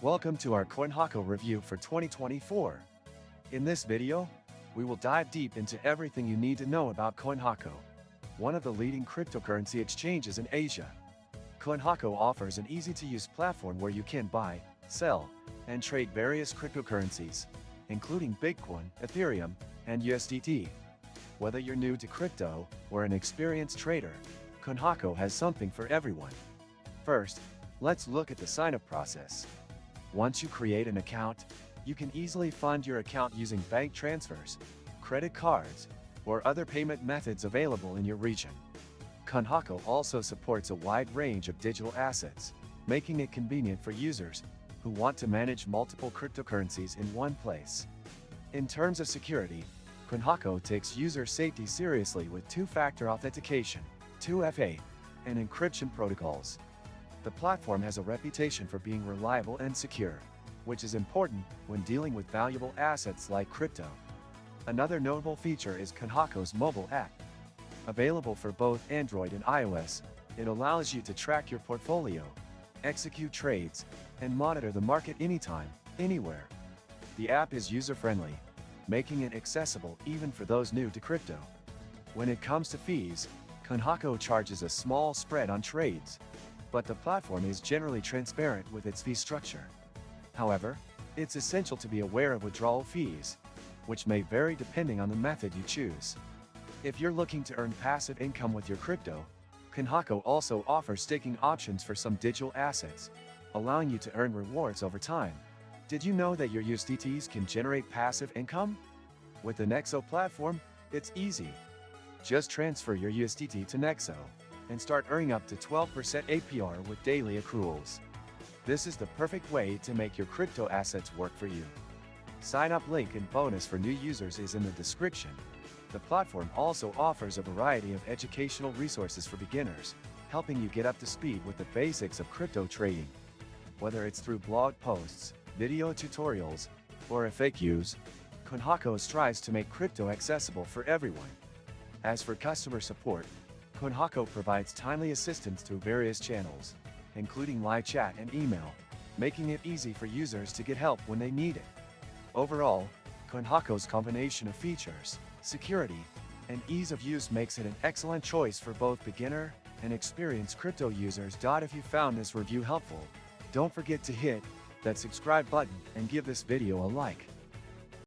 Welcome to our Coinhako review for 2024. In this video, we will dive deep into everything you need to know about Coinhako, one of the leading cryptocurrency exchanges in Asia. Coinhako offers an easy-to-use platform where you can buy, sell, and trade various cryptocurrencies, including Bitcoin, Ethereum, and USDT. Whether you're new to crypto or an experienced trader, Coinhako has something for everyone. First, let's look at the sign-up process. Once you create an account, you can easily fund your account using bank transfers, credit cards, or other payment methods available in your region. Coinhako also supports a wide range of digital assets, making it convenient for users who want to manage multiple cryptocurrencies in one place. In terms of security, Coinhako takes user safety seriously with two-factor authentication, 2FA, and encryption protocols. The platform has a reputation for being reliable and secure, which is important when dealing with valuable assets like crypto. Another notable feature is Coinhako's mobile app. Available for both Android and iOS, it allows you to track your portfolio, execute trades, and monitor the market anytime, anywhere. The app is user-friendly, making it accessible even for those new to crypto. When it comes to fees, Coinhako charges a small spread on trades, but the platform is generally transparent with its fee structure. However, it's essential to be aware of withdrawal fees, which may vary depending on the method you choose. If you're looking to earn passive income with your crypto, Coinhako also offers staking options for some digital assets, allowing you to earn rewards over time. Did you know that your USDTs can generate passive income? With the Nexo platform, it's easy. Just transfer your USDT to Nexo and start earning up to 12% APR with daily accruals. This is the perfect way to make your crypto assets work for you. Sign up link and bonus for new users is in the description. The platform also offers a variety of educational resources for beginners, helping you get up to speed with the basics of crypto trading. Whether it's through blog posts, video tutorials, or FAQs, Coinhako strives to make crypto accessible for everyone. As for customer support, Coinhako provides timely assistance through various channels, including live chat and email, making it easy for users to get help when they need it. Overall, Coinhako's combination of features, security, and ease of use makes it an excellent choice for both beginner and experienced crypto users. If you found this review helpful, don't forget to hit that subscribe button and give this video a like.